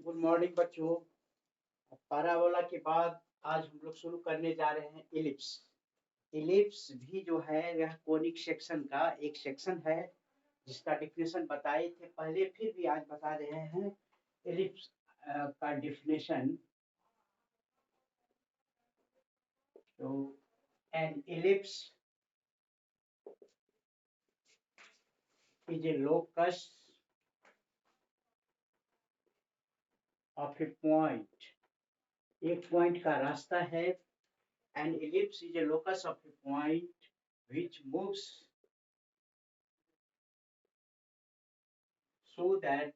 Good morning बच्चों। Parabola के बाद आज हम लोग शुरू करने जा रहे हैं इलिप्स। इलिप्स भी जो है यह कोनिक सेक्शन का एक सेक्शन है जिसका डेफिनेशन बताए थे पहले, फिर भी आज बता रहे हैं इलिप्स का डेफिनेशन। तो N ellipse is a locus of A point, एक पॉइंट का रास्ता है। N ellipse is a locus of A point which moves so that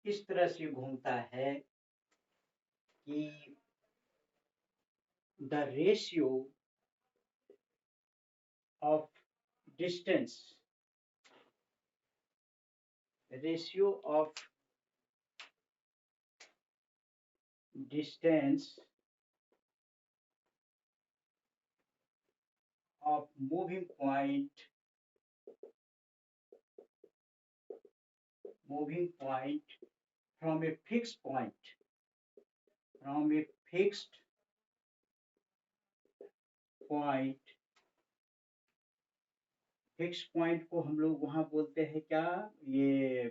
इस तरह से घूमता है कि the ratio of distance of moving point from a fixed point fix point को हम लोग वहां बोलते हैं क्या, ये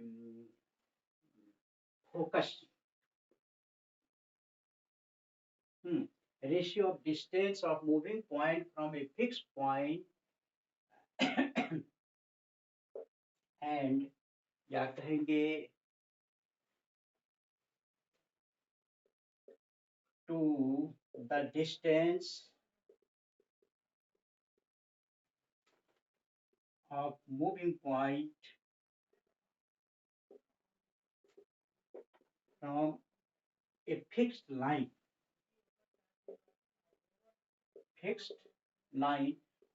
focus. Ratio of distance of moving point from a fix point and या कहेंगे to the distance of moving point from a fixed line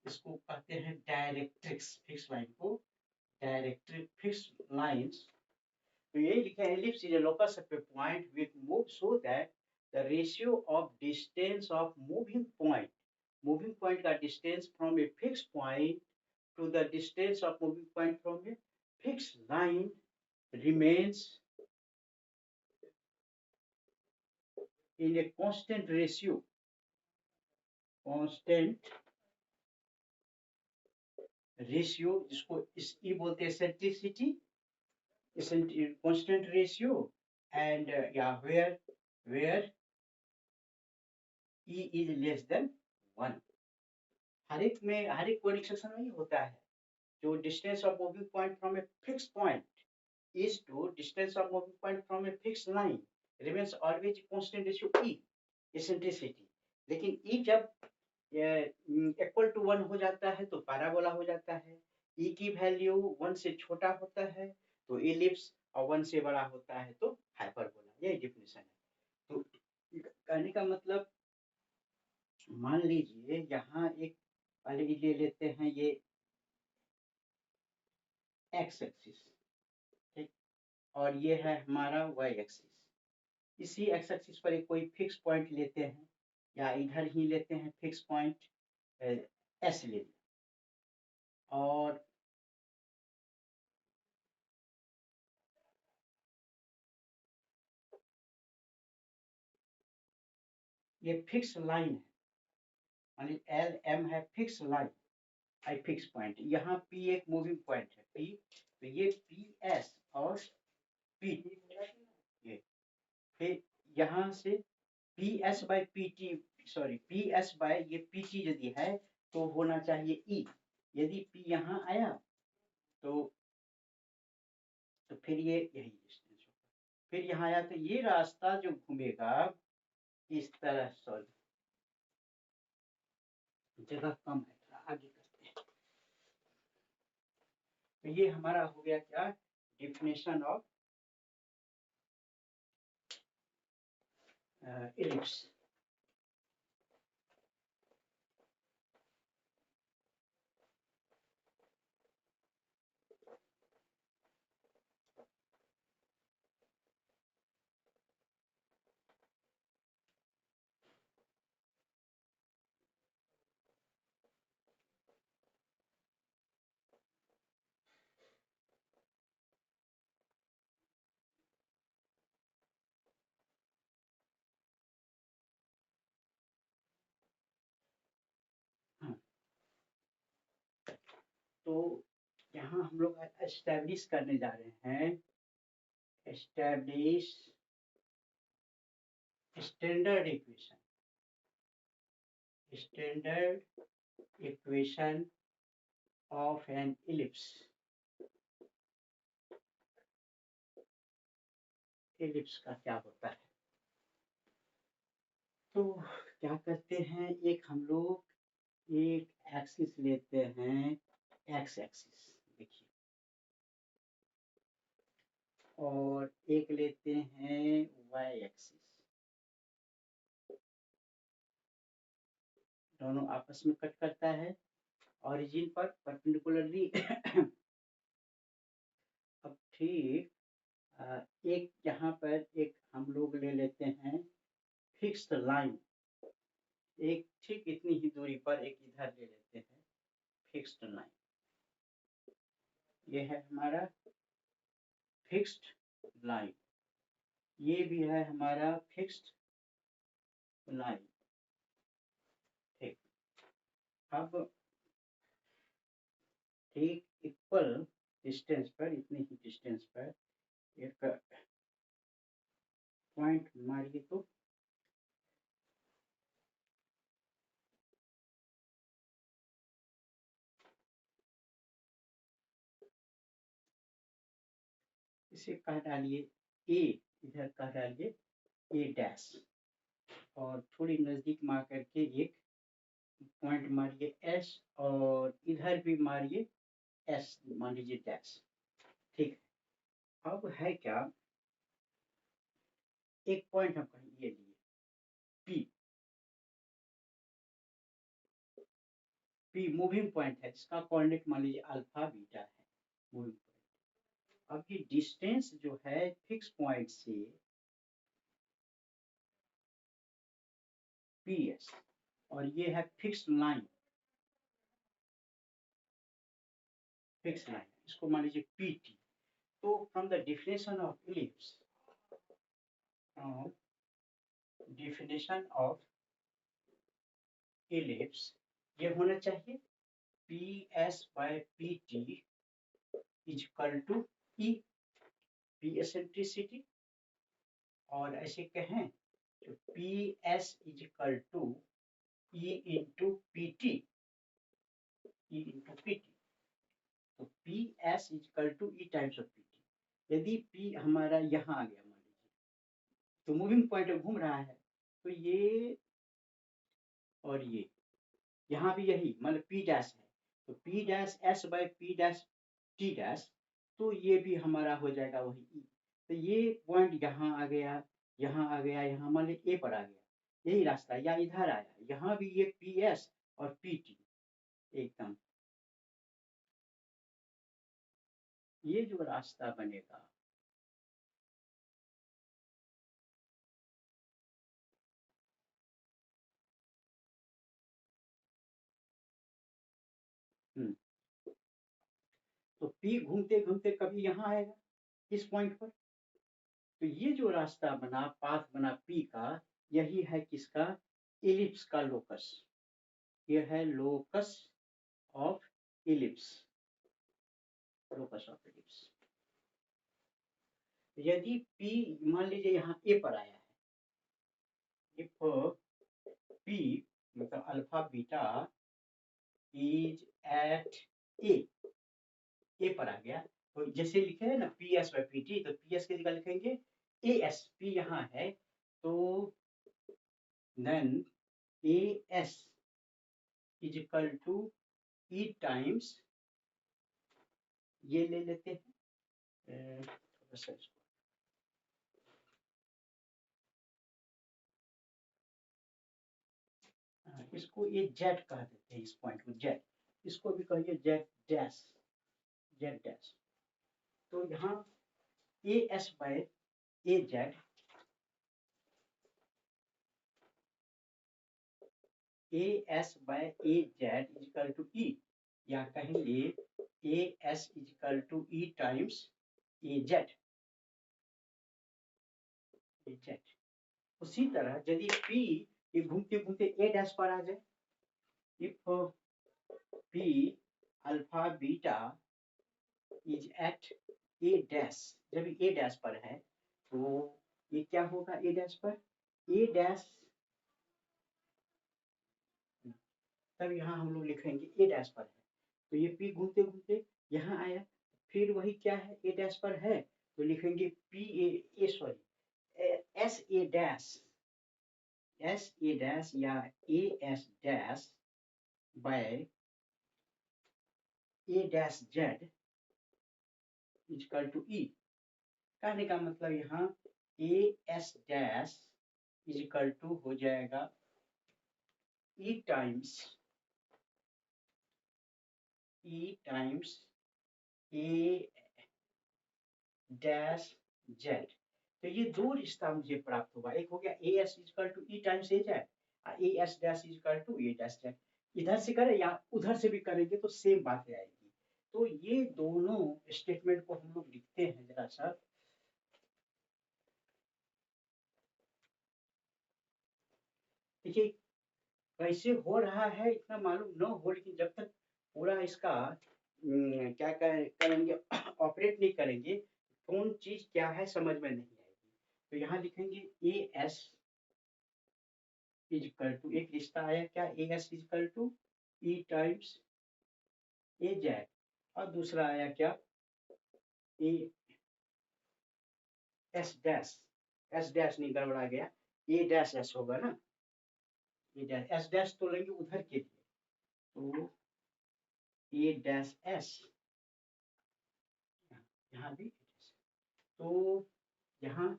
इसको कहते हैं डायरेक्ट्रिक्स। फिक्स लाइन को डायरेक्ट्रिक फिक्स लाइंस। तो ये लिखा है ellipse is a locus of a point which moves so that the ratio of distance of moving point का distance from a fixed point to the distance of moving point from a fixed line remains in a constant ratio, जिसको ई बोलते हैं centricity, constant ratio and where e is less than 1। हर एक conic section में ही होता है। जो distance of moving point from a fixed point is to distance of moving point from a fixed line remains always constant ratio e, eccentricity। लेकिन e जब equal to 1 हो जाता है तो पैराबोला हो जाता है। e की वैल्यू 1 से छोटा होता है तो इलिप्स, और 1 से बड़ा होता है तो हाइपरबोला। यही डेफिनेशन है। तो कहने का मतलब, मान लीजिए यहाँ एक पहले ले लेते हैं ये एक्स एक्सिस, ठीक, और ये है हमारा वाई एक्सिस। इसी एक्स एक्सिस पर एक कोई फिक्स पॉइंट लेते हैं या इधर ही लेते हैं फिक्स पॉइंट एस ले लिया, और ये फिक्स लाइन है, मानी एल एम है fix line, I fix point. यहाँ पी एक मूविंग पॉइंट है पी, तो ये पी एस और पी, ये फिर यहाँ से P S by P T, sorry P S by ये पी टी यदि है तो होना चाहिए ई। यदि पी यहाँ आया तो फिर ये यही डिस्टेंस होगा। फिर यहाँ आया तो ये रास्ता जो घूमेगा इस तरह, सॉरी जगह कम है, आगे करते हैं। तो ये हमारा हो गया क्या, डेफिनेशन ऑफ इलिप्स। तो यहाँ हम लोग एस्टैब्लिश करने जा रहे हैं, establish standard equation, standard equation of an ellipse, ellipse का क्या होता है। तो क्या करते हैं, एक हम लोग एक एक्सिस लेते हैं, एक्स एक्सिस देखिए, और एक लेते हैं वाई एक्सिस, दोनों आपस में कट करता है ओरिजिन पर परपेंडिकुलरली। अब ठीक एक यहाँ पर एक हम लोग ले लेते हैं फिक्स्ड लाइन, एक ठीक इतनी ही दूरी पर एक इधर ले लेते हैं फिक्स्ड लाइन, ये है हमारा फिक्स्ड लाइन, ये भी है हमारा फिक्स्ड लाइन। ठीक, अब ठीक इक्वल डिस्टेंस पर, इतनी ही डिस्टेंस पर एक पॉइंट मारिए, तो इसे कह डालिए ए, इधर कह डालिए ए डैश, और थोड़ी नजदीक मार करके एक पॉइंट मारिए एस, और इधर भी मारिए एस, मान लीजिए डैश। ठीक, अब है क्या, एक पॉइंट हम कहीं ये लिए पी, पी मूविंग पॉइंट है, इसका कोऑर्डिनेट मान लीजिए अल्फा बीटा है मूविंग पॉइंट। अब ये डिस्टेंस जो है फिक्स पॉइंट से पी एस, और ये है फिक्स लाइन, फिक्स लाइन, इसको मान लीजिए पी टी। तो from the definition of ellipse, definition of ellipse, ये होना चाहिए P S by P T is equal to E, P eccentricity, और ऐसे कहें तो P S is equal to E into P T, E into P T. तो P S is equal to E times of P T. यदि P हमारा यहाँ आ गया मान लीजिए, तो मूविंग पॉइंट घूम रहा है, तो ये और ये यहाँ भी यही मतलब पी डैश है, तो P dash S by P dash T dash, तो ये भी हमारा हो जाएगा वही ई। तो ये पॉइंट यहाँ आ गया, यहाँ आ गया, यहाँ मान ली ए पर आ गया, यही रास्ता, या इधर आया, यहाँ भी ये पी एस और पी टी एकदम, ये जो रास्ता बनेगा, तो पी घूमते घूमते कभी यहाँ आएगा इस पॉइंट पर, तो ये जो रास्ता बना, पाथ बना पी का, यही है किसका, इलिप्स का लोकस, ये है locus of ellipse, locus of ellipse. यदि P मान लीजिए यहाँ A पर आया है, इफ P मतलब alpha beta is at A पर आ गया, तो जैसे लिखे हैं ना P S by P T, तो पी एस की जगह लिखेंगे ए एस, पी यहाँ है, तो then A S is equal to E times, ये ले लेते हैं थोड़ा सा इसको ये जेड कह देते हैं, इस पॉइंट को जेड, इसको भी कहिए जेड डैश, जेड डैश। तो यहाँ A S by A Z, A S by A Z is equal to E, या कहेंगे A S is equal to E times A Z, A Z. उसी तरह यदि पी ये घूमते घूमते ए डैश पर आ जाए, if P alpha beta is at A dash, जब ए डैश पर है तो ये क्या होगा, ए डैश पर, ए डैश, तब यहाँ हम लोग लिखेंगे ए डैश पर है, तो ये पी घूमते घूमते यहाँ आया, फिर वही क्या है, ए डैश पर है तो लिखेंगे P A sorry S A dash, S A dash या A S dash by A dash Z equal to E. कहने का मतलब यहाँ A S dash equal to हो जाएगा E times A dash Z. तो ये दो रिश्ता मुझे प्राप्त होगा, एक हो गया A S equal to E times A Z, A S dash equal to A dash Z. इधर से करें या उधर से भी करेंगे तो सेम बात आएगी। तो ये दोनों स्टेटमेंट को हम लोग लिखते हैं जरा सा, देखिए कैसे हो रहा है इतना मालूम न हो, लेकिन जब तक पूरा इसका क्या करेंगे ऑपरेट नहीं करेंगे, कौन चीज क्या है समझ में नहीं आएगी। तो यहाँ लिखेंगे ए एस इक्वल टू, एक रिश्ता आया क्या, A S equal to E times A Z, और दूसरा आया क्या, ए एस डैश नहीं गड़बड़ा गया, ए डैश एस होगा ना, ए डैश एस डैश तो लेंगे उधर के लिए, तो ए डैश एस, यहाँ भी, तो यहाँ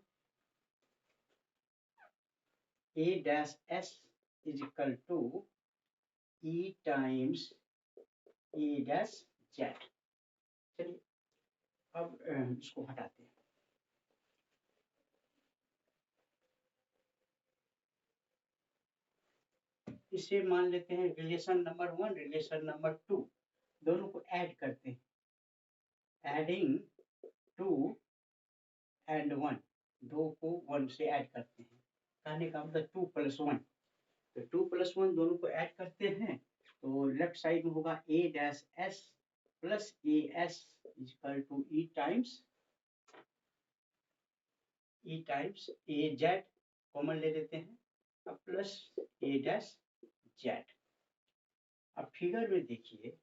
A dash S is equal to E times A dash Z. चलिए अब इसको हटाते हैं, इसे मान लेते हैं रिलेशन नंबर 1, रिलेशन नंबर 2, दोनों को ऐड करते हैं, एडिंग 2 एंड 1, 2 को 1 से ऐड करते हैं, कहने का मतलब 2 + 1, तो 2 + 1 दोनों को ऐड करते हैं, तो लेफ्ट साइड में होगा A dash S plus A S equal to E times A Z, common ले लेते हैं, अब प्लस ए डैश जेड। अब फिगर में देखिए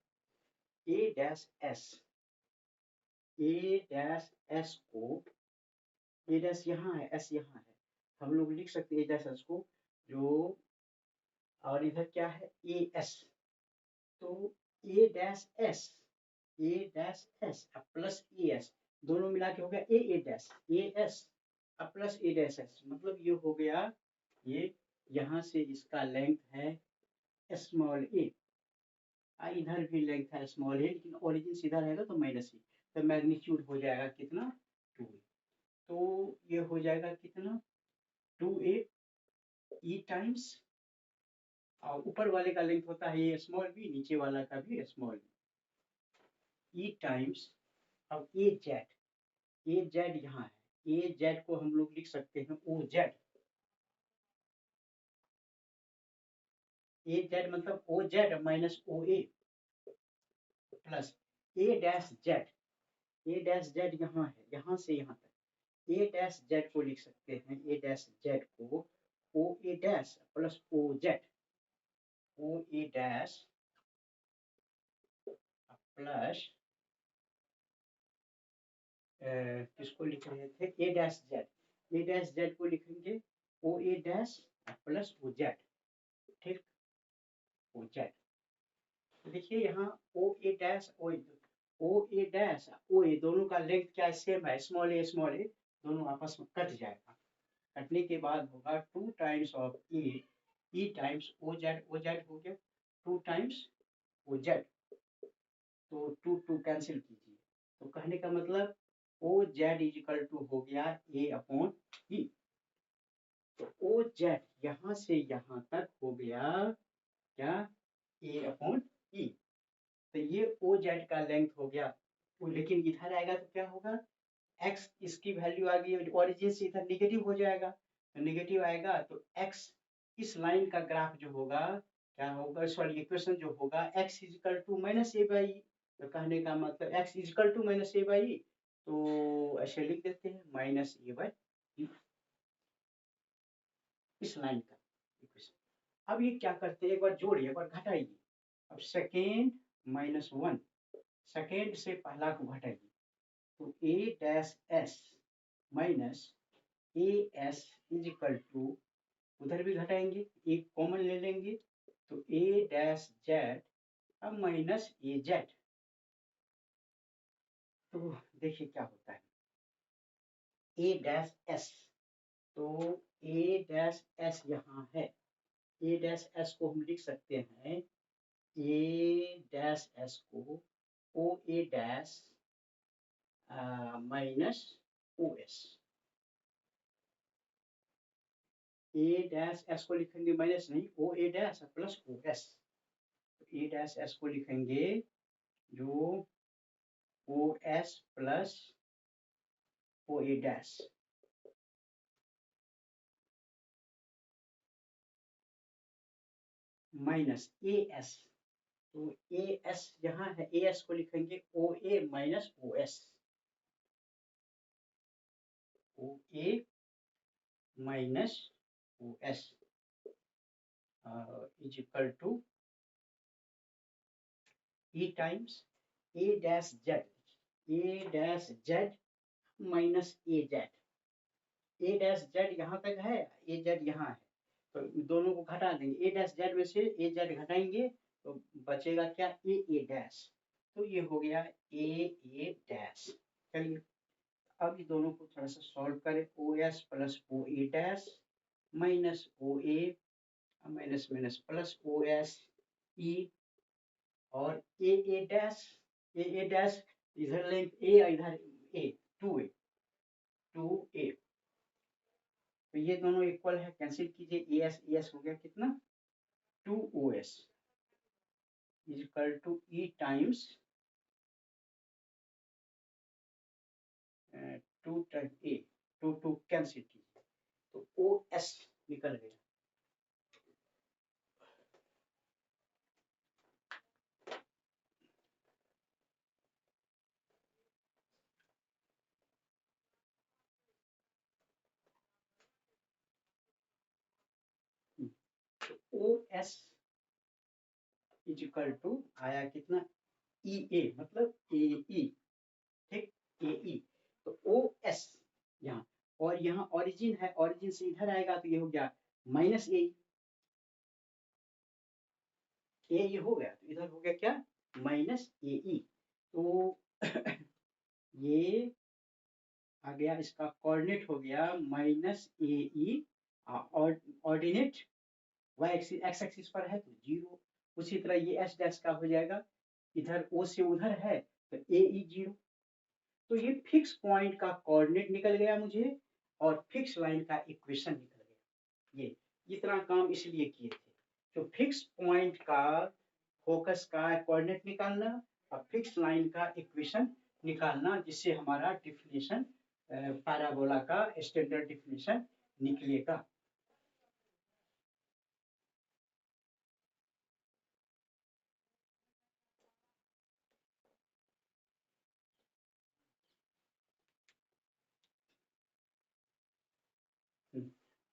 ए डैश एस को, ए डैश यहाँ है, एस यहाँ है, हम लोग लिख सकते हैं ए डैश एस को जो, और इधर क्या है ए एस, तो A dash S plus A S, दोनों मिला के हो गया ए डैश ए एस अब प्लस ए डैश एस, मतलब ये हो गया, ये यहाँ से इसका लेंथ है स्मॉल ए, इधर भी लेंथ है स्मॉल ए, लेकिन ओरिजिन सीधा रहेगा तो माइनस ए, तो मैग्नीट्यूड हो जाएगा कितना 2, तो ये हो जाएगा कितना 2a ई टाइम्स, और ऊपर वाले का लेंथ होता है ये स्मॉल बी, नीचे वाला का भी स्मॉल बी, ई टाइम्स, अब ए जेड यहाँ है, ए जेड को हम लोग लिख सकते हैं ओ जेड, ए जेड मतलब O Z minus O A plus A dash Z यहाँ है, यहाँ से यहाँ तक ए डैश जेड को लिख सकते हैं, ए डैश जेड को O A dash plus O A dash plus किसको लिख रहे थे, ए डैश जेड को लिखेंगे O A dash plus O Z, ठीक, ओ जेड। देखिए यहाँ ओ ए डैश ओ ए दोनों का लेंथ क्या सेम है, स्मॉल ए दोनों आपस में कट जाएगा, कटने के बाद होगा 2 times of E times O Z हो गया 2 टाइम्स ओ जेड, तो 2 कैंसिल कीजिए, तो कहने का मतलब ओ जेड इजिकल टू हो गया ए अपॉन ई, तो ओ जेड यहाँ से यहाँ तक हो गया क्या ए अपॉन ई, तो ये ओ जेड का लेंथ हो गया, लेकिन इधर आएगा तो क्या होगा, x इसकी वैल्यू आ गई, ओरिजिन से इधर निगेटिव हो जाएगा, तो निगेटिव आएगा तो x इस लाइन का ग्राफ जो होगा क्या होगा, सॉरी इक्वेशन जो होगा x equal to minus A by, तो कहने का मतलब x is equal to minus A by, तो ऐसे लिख देते हैं माइनस ए बाई, इस लाइन का इक्वेशन। अब ये क्या करते हैं, एक बार जोड़िए एक बार घटाइए। अब सेकेंड माइनस वन, सेकेंड से पहला को घटाइए, तो A dash S minus A S is equal to, उधर भी घटाएंगे एक कॉमन ले लेंगे, तो ए डैश जेड अब माइनस ए जेड। तो देखिए क्या होता है, ए डैश एस, तो ए डैश एस यहाँ है, ए डैश एस को हम लिख सकते हैं ए डैश एस को O A dash minus O S, A dash S को लिखेंगे माइनस नहीं O A dash plus O S, A dash S को लिखेंगे जो O S plus O A dash, minus A S, तो ए एस यहाँ है, ए एस को लिखेंगे O A minus O S, O A minus O S is equal to E times A dash Z, A dash Z minus A Z, A dash Z यहाँ तक है, ए Z यहाँ है, तो दोनों को घटा देंगे, ए डैश जेड में से ए जेड घटाएंगे तो बचेगा क्या, ए डैश, तो ये हो गया ए डैश। चलिए अब ये दोनों को थोड़ा सा सॉल्व करें, O S plus O A dash minus O A minus minus plus O S E, और ए डैश, ए डैश इधर लेंगे ए इधर ए, टू ए, तो ये दोनों इक्वल है, कैंसिल कीजिए, ए एस हो गया कितना, two O S is equal to E times two time A, two cancel कीजिए, तो ओ एस निकल गया। O S is equal to आया कितना, ई ए मतलब ए ई, ठीक, ए ई, तो ओ एस यहाँ, और यहाँ ओरिजिन है, ओरिजिन से इधर आएगा तो ये हो गया माइनस ए हो गया, तो इधर हो गया क्या, माइनस ए ई, तो ये आ गया, इसका कोऑर्डिनेट हो गया माइनस ए ई, ऑर्डिनेट वाई एक्स एक्सिस पर है तो जीरो, उसी तरह ये एस डैश का हो जाएगा, इधर ओ से उधर है तो ए ई जीरो, तो ये फिक्स पॉइंट का कोऑर्डिनेट निकल गया मुझे, और फिक्स लाइन का इक्वेशन निकल गया। ये इतना काम इसलिए किए थे, तो फिक्स पॉइंट का फोकस का कोऑर्डिनेट निकालना और फिक्स लाइन का इक्वेशन निकालना, जिससे हमारा डिफिनेशन पैराबोला का स्टैंडर्ड डिफिनेशन निकलेगा।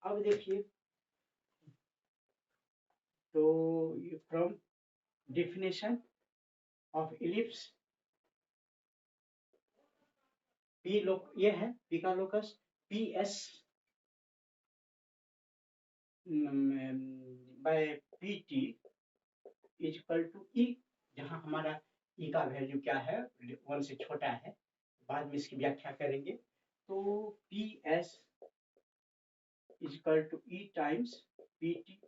अब देखिए, तो from definition of ellipse, P locus ये है, P का locus P S by P T is equal to E, जहाँ हमारा ई का वैल्यू क्या है, 1 से छोटा है, बाद में इसकी व्याख्या करेंगे, तो P S is equal to E times P T.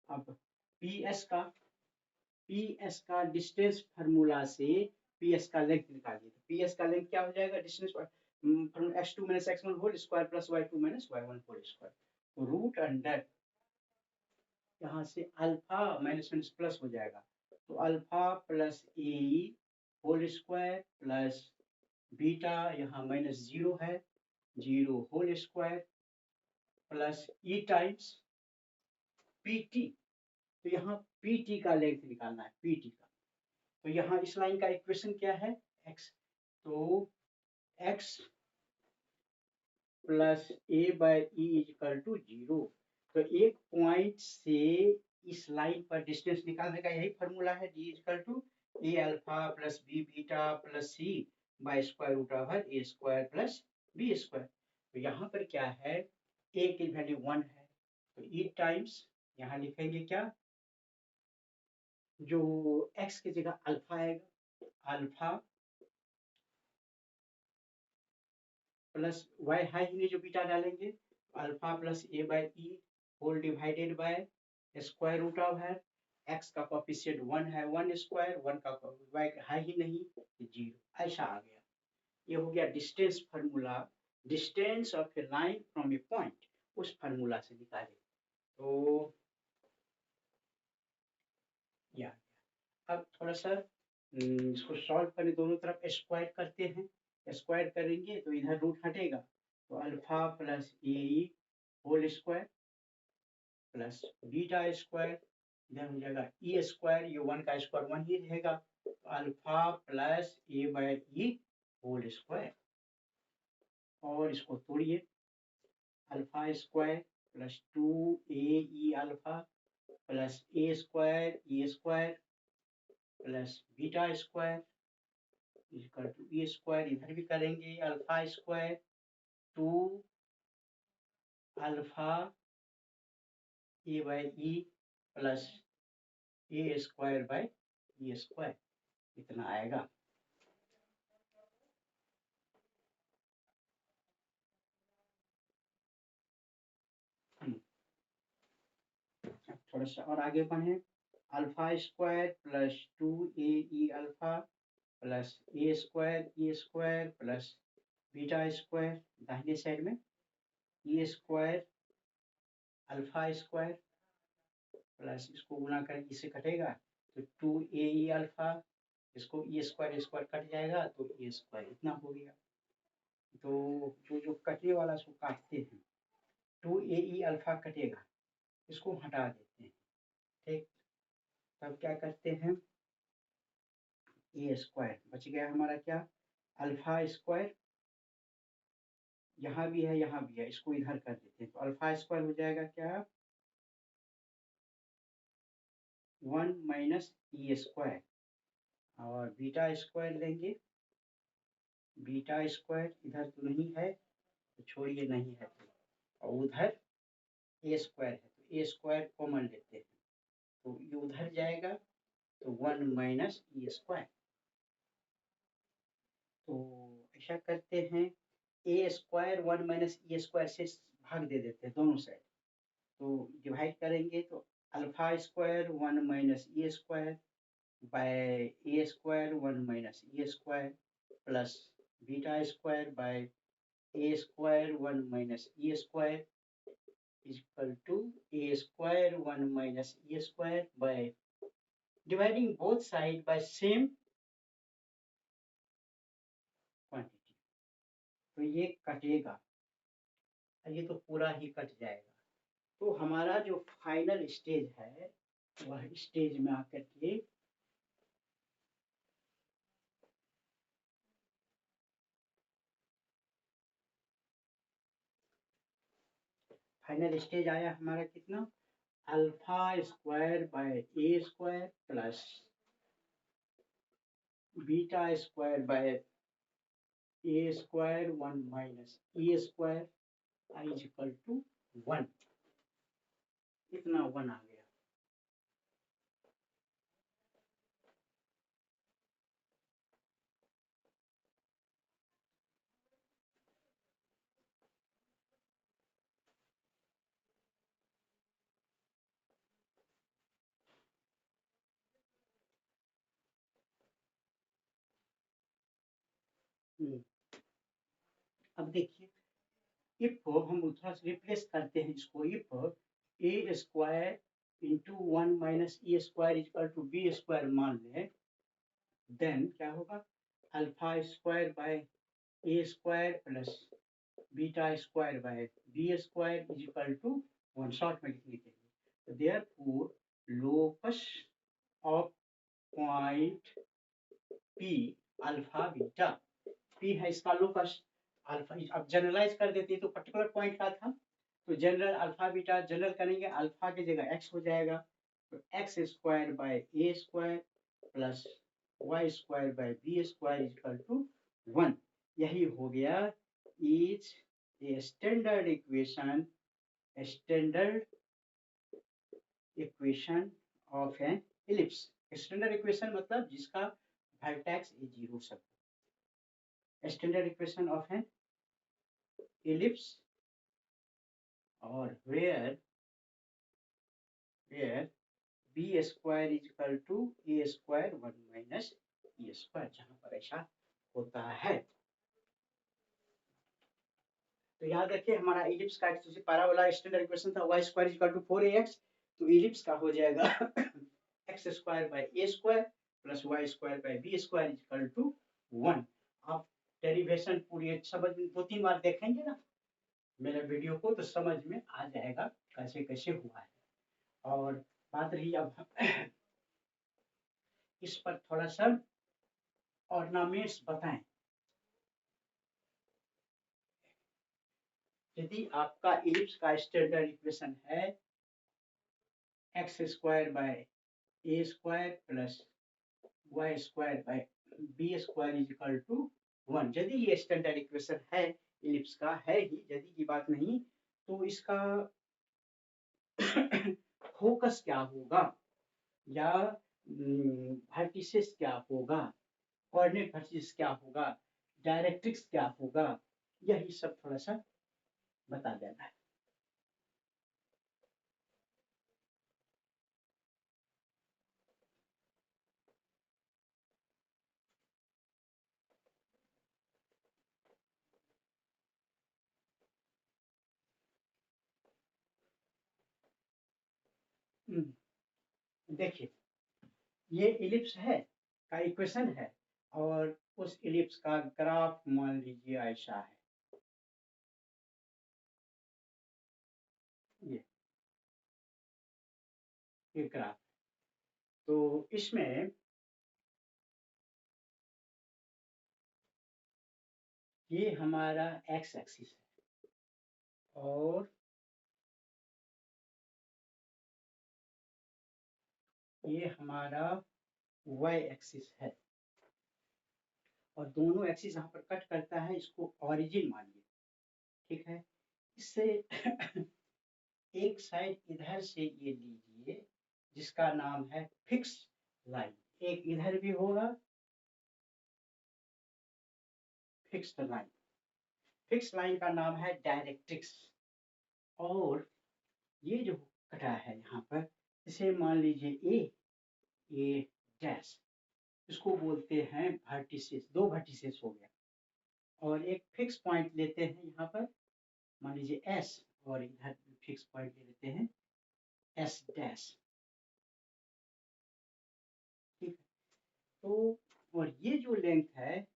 अब पी एस का डिस्टेंस फार्मूला से पी एस का लेंथ निकालिए, तो पी एस का लेंथ क्या हो जाएगा, distance from x2 minus x1 whole square plus y2 minus y1 whole square, तो रूट अंडर यहाँ से अल्फा माइनस माइनस प्लस हो जाएगा, तो alpha plus A whole square plus beta यहाँ माइनस जीरो है, जीरो होल स्क्वायर प्लस ई times P T, तो यहाँ पी टी का लेंथ निकालना है, पी टी का, तो यहाँ इस लाइन का इक्वेशन क्या है, x, तो x plus A by E equal to 0। तो एक पॉइंट से इस लाइन पर डिस्टेंस निकालने का यही फॉर्मूला है, d equal to A alpha plus B beta plus C by square root over A square plus B square. तो यहाँ पर क्या है, ए की वैल्यू 1 है, तो ई टाइम्स यहाँ लिखेंगे क्या, जो x की जगह अल्फा आएगा, अल्फा प्लस y हाई में जो बीटा डालेंगे, alpha plus A by E whole divided by square root of है, x का कोफिशिएंट 1 है, 1 स्क्वायर, 1 का y है ही नहीं, 0, ऐसा आ गया। ये हो गया distance formula, distance of A line from A point, उस फार्मूला से निकाले। तो या अब थोड़ा सा इसको सॉल्व करें, दोनों तरफ स्क्वायर करते हैं, स्क्वायर करेंगे तो इधर रूट हटेगा, तो alpha plus A whole square plus beta square, इधर हो जाएगा ई स्क्वायर, ये 1 का स्क्वायर 1 ही रहेगा, तो alpha plus A by E whole square, और इसको तोड़िए, alpha square plus 2 A alpha plus A square plus beta square equal to A square, इधर भी करेंगे, alpha square 2 alpha A by E plus A square by E square, इतना आएगा। थोड़ा सा और आगे बढ़े, alpha square plus 2 alpha plus A square plus beta square, दाहिने साइड में E square alpha square plus इसको गुना कर इससे कटेगा, तो 2 अल्फा, इसको ई स्क्वायर कट जाएगा, तो ए स्क्वायर इतना हो गया। तो जो कटने वाला इसको काटते हैं, 2 अल्फा कटेगा, इसको हटा देते हैं, ठीक। तब क्या करते हैं, ए स्क्वायर बच गया हमारा क्या, अल्फा स्क्वायर, यहाँ भी है यहाँ भी है, इसको इधर कर देते हैं, तो अल्फा स्क्वायर हो जाएगा क्या, 1 माइनस ई स्क्वायर, और बीटा स्क्वायर लेंगे, बीटा स्क्वायर इधर तो नहीं है, तो छोड़िए नहीं है, तो और उधर ए स्क्वायर है, तो ए स्क्वायर कॉमन लेते हैं, तो ये उधर जाएगा, तो 1 माइनस ई स्क्वायर। तो ऐसा करते हैं, ए स्क्वायर 1 माइनस ई स्क्वायर से भाग दे देते हैं दोनों साइड, तो डिवाइड करेंगे, तो alpha square 1 minus E square by A square 1 minus E square plus beta square by A square 1 minus E square equal to A square 1 minus E square by dividing both side by same quantity. तो ये कटेगा, ये तो पूरा ही cut जाएगा। तो हमारा जो फाइनल स्टेज है, वह स्टेज में आकर के फाइनल स्टेज आया हमारा कितना, alpha square by A square plus beta square by A square 1 minus E square I equal to 1, इतना 1 आ गया। अब देखिए, इफ हम थोड़ा सा रिप्लेस करते हैं इसको, if A square into 1 minus E square equal to B square मान लें, देन क्या होगा, alpha square by A square plus beta square by B square is equal to 1, short में लिखने के लिए। Therefore locus of point P alpha beta, P है इसका लोकस, अल्फा अब जनरलाइज कर देते हैं तो पर्टिकुलर पॉइंट का था, तो जनरल अल्फा बीटा जनरल करेंगे, अल्फा की जगह एक्स हो जाएगा, तो x square by A square plus Y square by B square equal to 1। यही हो गया is a standard equation, standard equation of an ellipse. Standard equation मतलब जिसका वर्टेक्स ए जीरो सब, standard equation of an ellipse और where b square is equal to A square 1 minus a square, जहां पर ऐसा होता है। तो याद रखिए हमारा इलिप्स का पैराबोला स्टैंडर्ड इक्वेशन था y square is equal to 4ax, तो इलिप्स का हो जाएगा x square by a square plus y square by b square is equal to 1। आप डेरिवेशन पूरी समझ में 2-3 बार देखेंगे ना मेरे वीडियो को, तो समझ में आ जाएगा कैसे कैसे हुआ है। और बात रही अब इस पर थोड़ा सा ऑर्नामेंट्स बताएं। यदि आपका इलिप्स का स्टैंडर्ड इक्वेशन है X square by A square plus Y square by B square is equal to 1, यदि ये स्टैंडर्ड इक्वेशन है इलिप्स का, है ही, यदि की बात नहीं, तो इसका फोकस क्या होगा या वर्टिसेस क्या होगा, कोऑर्डिनेट वर्टिसेस क्या होगा, डायरेक्ट्रिक्स क्या होगा, यही सब थोड़ा सा बता देना है। देखिए ये इलिप्स है का इक्वेशन है और उस इलिप्स का ग्राफ मान लीजिए ऐसा है, ये ग्राफ, तो इसमें ये हमारा एक्स एक्सिस है और ये हमारा वाई एक्सिस है, और दोनों एक्सिस यहाँ पर कट करता है, इसको ओरिजिन मानिए, ठीक है। इससे एक साइड इधर से ये लीजिए जिसका नाम है फिक्स लाइन, एक इधर भी होगा फिक्स्ड लाइन, फिक्स लाइन का नाम है डायरेक्ट्रिक्स, और ये जो कटा है यहाँ पर इसे मान लीजिए ए डैश, इसको बोलते हैं वर्टिसेस, दो वर्टिसेस हो गया, और एक फिक्स पॉइंट लेते हैं यहाँ पर मान लीजिए एस, और इधर फिक्स पॉइंट ले लेते हैं एस डैश, ठीक है। तो और ये जो लेंथ है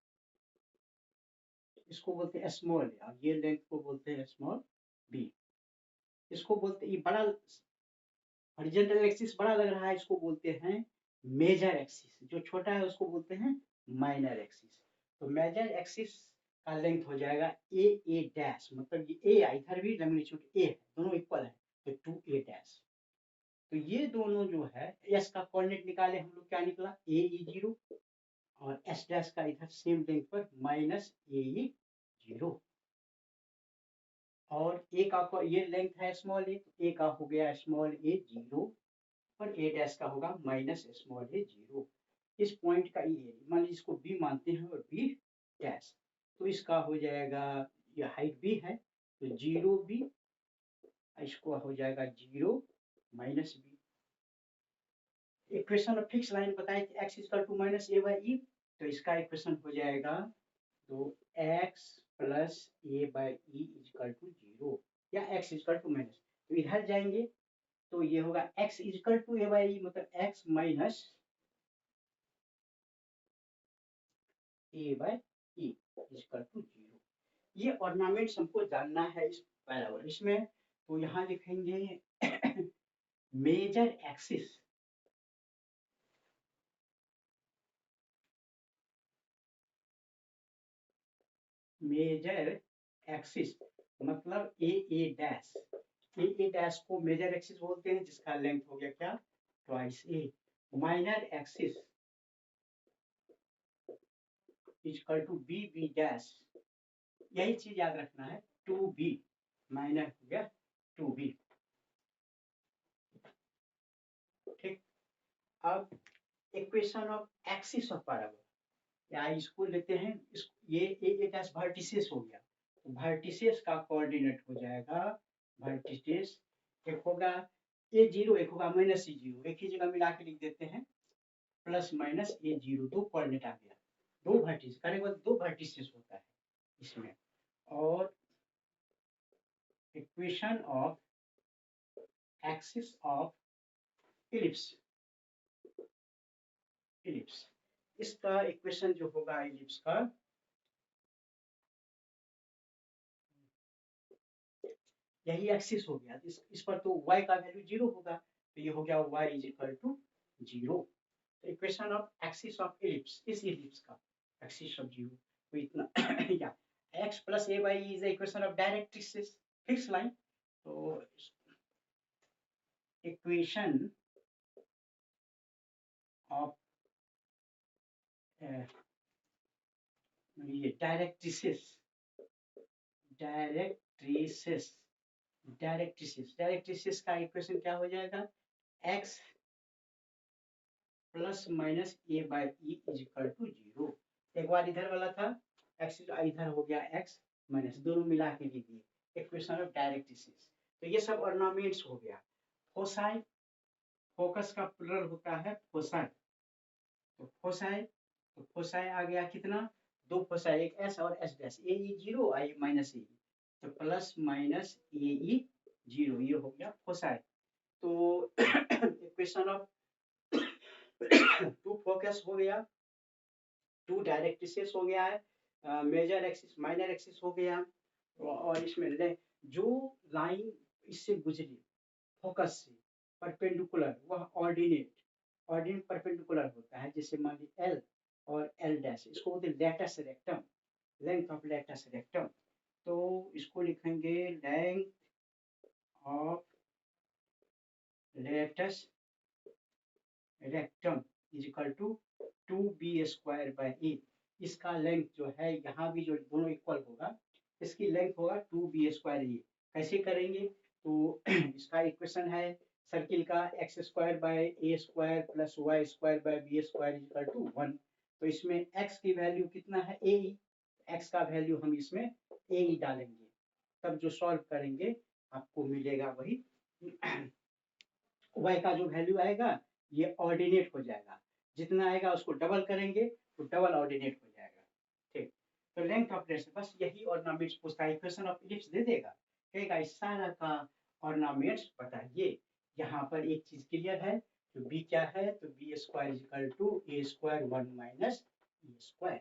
इसको बोलते हैं स्मॉल, और ये लेंथ को बोलते हैं स्मॉल बी, इसको बोलते हैं, ये बड़ा हॉरिजॉन्टल एक्सिस बड़ा लग रहा है, इसको बोलते हैं मेजर एक्सिस, जो छोटा है उसको बोलते हैं माइनर एक्सिस। तो मेजर एक्सिस का लेंथ हो जाएगा ए डैश, मतलब ये ए इधर भी लैम्ब्लिट्यूड ए है, दोनों इक्वल है, तो 2a डैश। तो ये दोनों जो है एस का कोऑर्डिनेट निकाले हम लोग, क्या निकला ए0, और एस डैश का इधर सेम लेंथ पर माइनस ए0, और ए का ये लेंथ है स्मॉल ए, तो ए का हो गया स्मॉल a0 और ए डैश का होगा माइनस स्मॉल a0। इस पॉइंट का ये मान लीजिए इसको बी मानते हैं और बी डैश, तो इसका हो जाएगा, ये हाइट बी है तो 0b, इसको हो जाएगा 0 minus b. Equation of fix line बताए कि x equal to minus A by e, तो इसका इक्वेशन हो जाएगा तो x plus A by E equal to 0, या x इक्वल टू माइनस, तो इधर जाएंगे तो ये होगा x equal to a by e, मतलब x minus A by E equal to 0। ये ऑर्नामेंट्स हमको जानना है इस पैराबोला, इसमें तो यहाँ लिखेंगे मेजर एक्सिस, मेजर एक्सिस मतलब ए डैश को मेजर एक्सिस बोलते हैं, जिसका लेंथ हो गया क्या, twice A. Minor axis equal to B dash, यही चीज याद रखना है, 2b माइनर हो गया 2b। ठीक, अब equation of axis of parabola, या इसको लेते हैं, ये ए डैश वर्टिसेस हो गया, तो वर्टिसेस का कोऑर्डिनेट हो जाएगा, वर्टिसेस एक होगा a0, एक होगा -a0, एक ही जगह मिला के लिख देते हैं, प्लस माइनस a0, दो कोऑर्डिनेट आ गया, दो वर्टिस करने के बाद दो वर्टिसेस होता है इसमें। और equation of axis of ellipse, इसका इक्वेशन जो होगा इलिप्स का, यही एक्सिस हो गया, इस पर तो y का वैल्यू 0 होगा, तो ये हो गया y is equal to 0। Equation of axis of ellipse, इस इलिप्स का एक्सिस ऑफ 0, तो इतना या x plus a by is the equation of directrix, fix line. तो इक्वेशन ऑफ ये डायरेक्ट्रिसेस का इक्वेशन क्या हो जाएगा, x plus minus A by E is equal to 0। एक बार इधर वाला था x, इधर हो गया x माइनस, दोनों मिला के लिख दिए, इक्वेशन ऑफ डायरेक्ट्रिसेस। तो ये सब ऑर्नामेंट्स हो गया। फोसाई, फोकस का प्लुरल होता है फोसाई, तो फोसाई आ गया कितना, दो फोसाई, एक एस और एस डैश, ए ई 0 आई माइनस ए, तो प्लस माइनस ए ई 0, ये हो गया फोसाई। तो इक्वेशन ऑफ टू फोकस हो गया, टू डायरेक्ट्रिसेस हो गया है, मेजर एक्सिस माइनर एक्सिस हो गया, और इसमें जो लाइन इससे गुजरी फोकस से परपेंडिकुलर, वह ऑर्डिनेट परपेंडिकुलर होता है, जैसे मान ली एल और एल डैश, इसको बोलते हैं latus rectum, length of latus rectum. तो इसको लिखेंगे length of latus rectum is equal to 2b square by a. इसका लेंथ जो है, यहाँ भी जो दोनों इक्वल होगा, इसकी लेंथ होगा 2b स्क्वायर ए। कैसे करेंगे, तो इसका इक्वेशन है सर्किल का, X square by A square plus Y square by B square is equal to 1। तो इसमें x की वैल्यू कितना है, ए, x का वैल्यू हम इसमें ए डालेंगे, तब जो सॉल्व करेंगे आपको मिलेगा वही y का जो वैल्यू आएगा ये ऑर्डिनेट हो जाएगा, जितना आएगा उसको डबल करेंगे तो डबल ऑर्डिनेट हो जाएगा। ठीक, तो लेंथ ऑफ लेट्स, बस यही ऑर्नामेंट्स पूछता है, इक्वेशन ऑफ इलिप्स दे देगा, कहेगा इस सारा का ऑर्नामेंट्स बताइए। यहाँ पर एक चीज क्लियर है, तो b क्या है, तो b square is equal to a square 1 minus e square.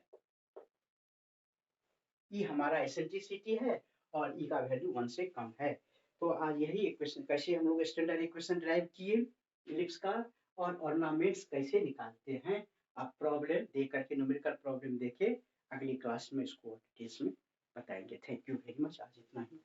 E हमारा एसेंट्रिसिटी है और ई का वैल्यू 1 से कम है। तो आज यही इक्वेशन, कैसे हम लोग स्टैंडर्ड इक्वेशन ड्राइव किए इलिप्स का, और ऑर्नामेंट्स कैसे निकालते हैं, आप प्रॉब्लम दे करके न्यूमेरिकल प्रॉब्लम देखे, अगली क्लास में इसको डिटेल्स में बताएंगे। थैंक यू वेरी मच, आज इतना ही।